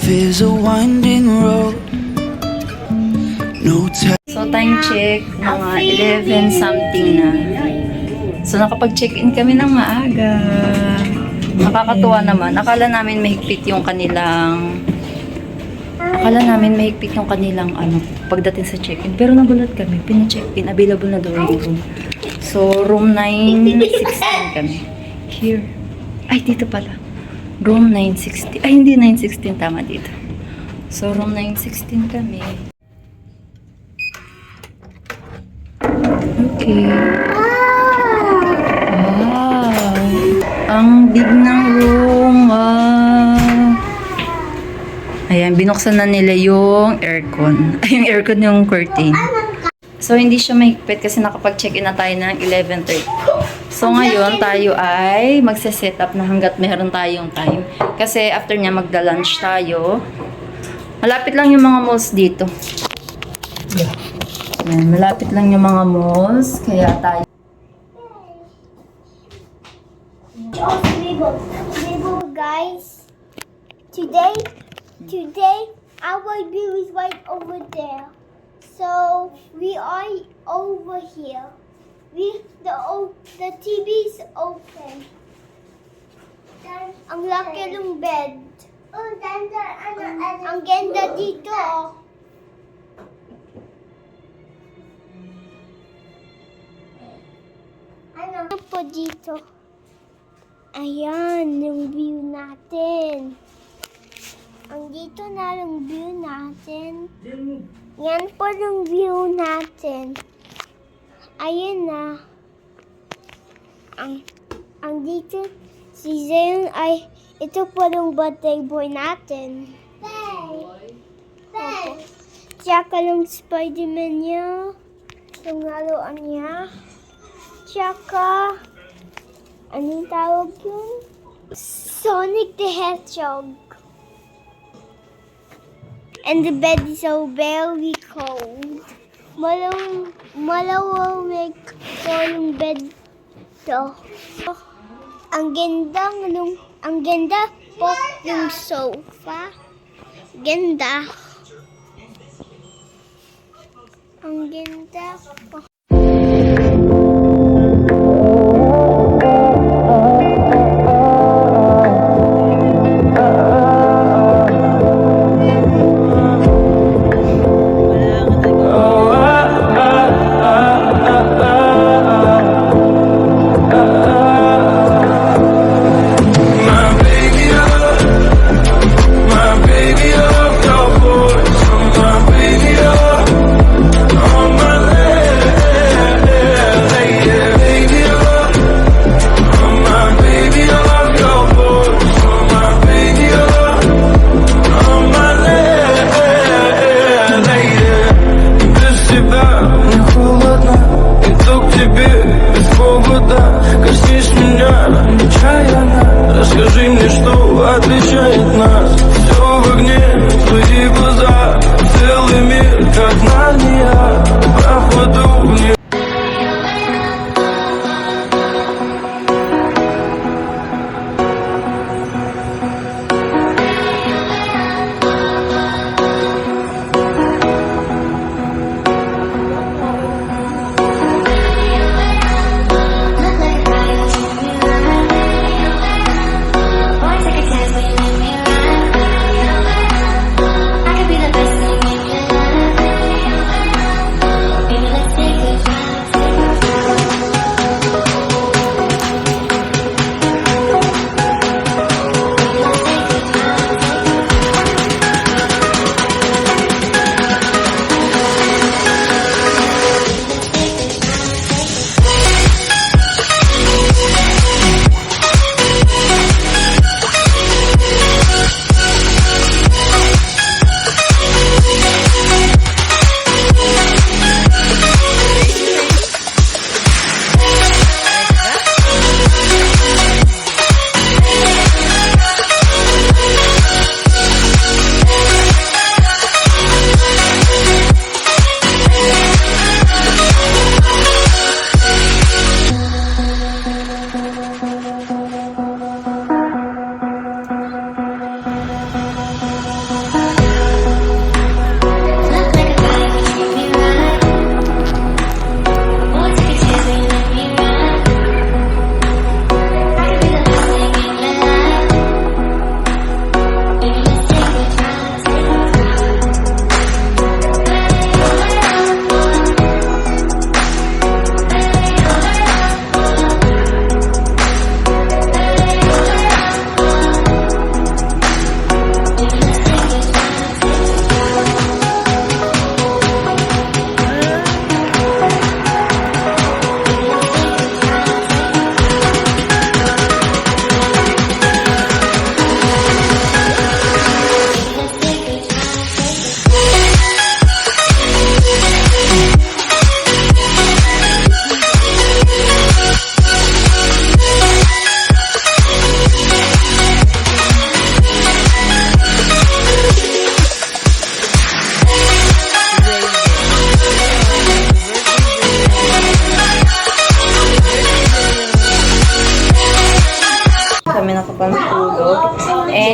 is a winding road. No So time check, mga 11 something na. So nakapag-check-in kami ng maaga. Nakakatuwa naman. Akala namin mahigpit yung kanilang pagdating sa check-in. Pero nagulat kami, pina-check-in, available na daw yung room. So room 916 kami. Here. Ay, dito pala. Room 916. Ay, hindi 916, tama dito. So room 916 kami. Okay. Wow. Ang big ng room. Wow. Ayan, binuksan na nila yung aircon. Ay, yung aircon yung curtain. So, hindi siya mahigpit kasi nakapag-check-in na tayo ng 11:30. So, ngayon, tayo ay magse-set up na hanggat meron tayong time. Kasi after niya, magda-lunch tayo. Malapit lang yung mga malls dito. Ayan, malapit lang yung mga malls. Kaya tayo. Guys, today our view is right over there. So we are over here. The TV's open. Ang laki ng bed. Ang ganda dito. Ano po dito? Ayan, yung view natin. Ang dito na yung view natin. Yan po yung view natin. Ayan na. Ang dito, si Zayn ay, ito po yung birthday boy natin. Opo. Tsaka yung Spider-Man niya. Yung laruan niya. Tsaka, anong tawag yun? Sonic the Hedgehog. And the bed is so very cold. Malawig po yung bed to. Ang ganda po yung sofa. Ganda. Ang ganda po.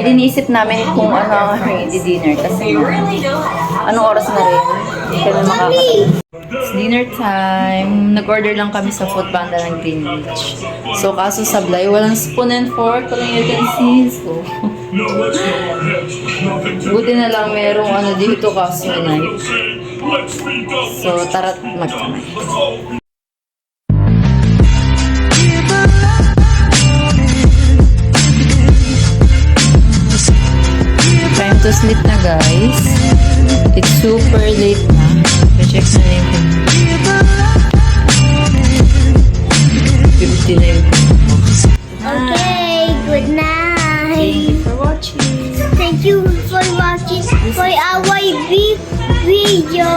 And iniisip namin kung ano ang aming dinner kasi anong oras na rin. Hindi kami makakatapos. It's dinner time. Nag-order lang kami sa Foodpanda ng Greenwich. So, kaso sablay, walang spoon and fork. Kung you can see. So, buti na lang merong ano dito kaso knife. So, tara't magkamay. Time to sleep na, guys. It's super late na. Pa-check na yung 50 na yung Okay, good night. for watching. Thank you for watching for our video.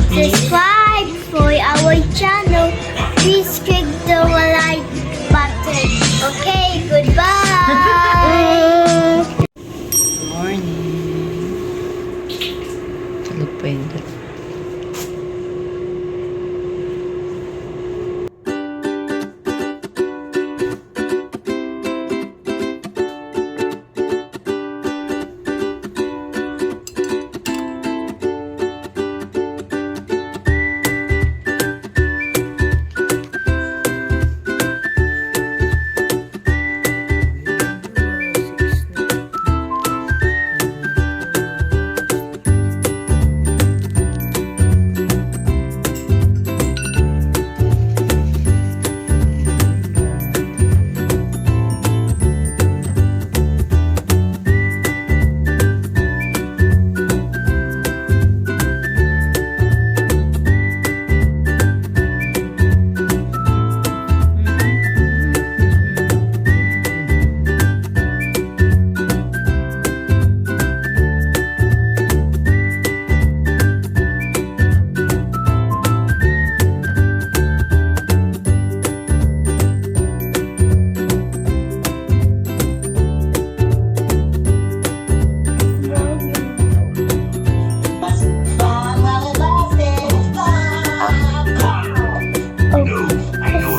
Subscribe for our channel. Please click the like button. Okay, goodbye. Morning. Tulog pa yun.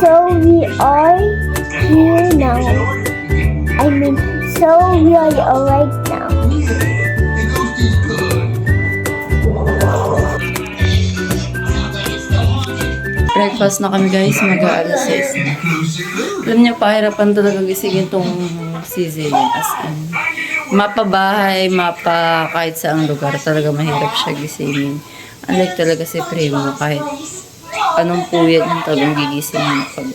So we are here now. I mean, so we are alright now. Breakfast na kami, guys. Mag-aalas 6 na. Alam niyo, pahirapan talaga gisingin tong si Zayn. As in, mapa bahay, mapa kahit saang lugar. Talaga mahirap siya gisingin. Unlike talaga si Primo, kahit anong puyat ng talagang gigisingin pag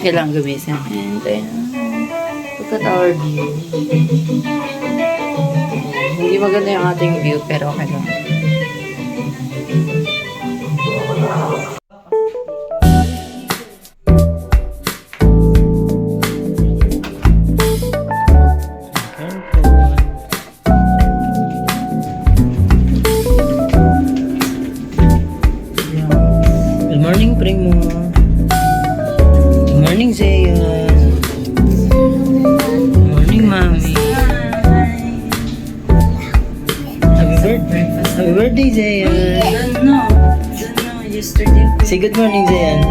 kailangan gumising. And then, look at our view. Hindi maganda yung ating view, pero okay lang. Good morning, Primo. Good morning, Zayan. Good morning, Mami. Happy birthday. Happy birthday, Zayan. Don't know. Yesterday. Say good morning, Zayan.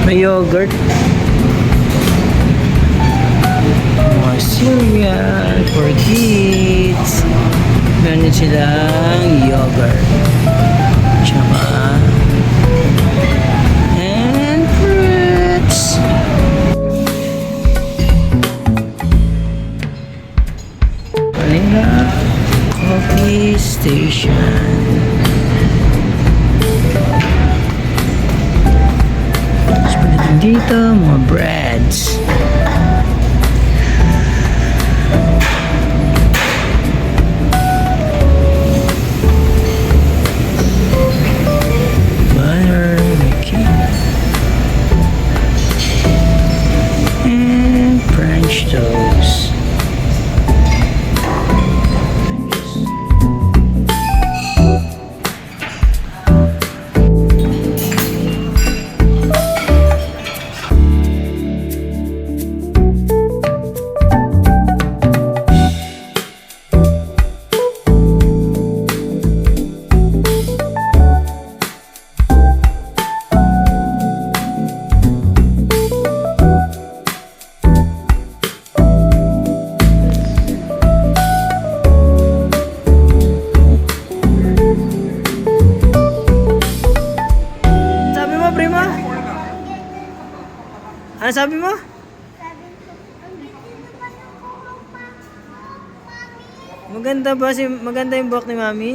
May yogurt. More cereal for kids. Meron silang yogurt. Tsaka Ito, more breads. Butter, Mickey. And French toast. Sabi mo, prima? Ano sabi mo? Sabi ko, ang ganda naman ng buhok, Mami. Maganda ba maganda yung buhok ni Mami?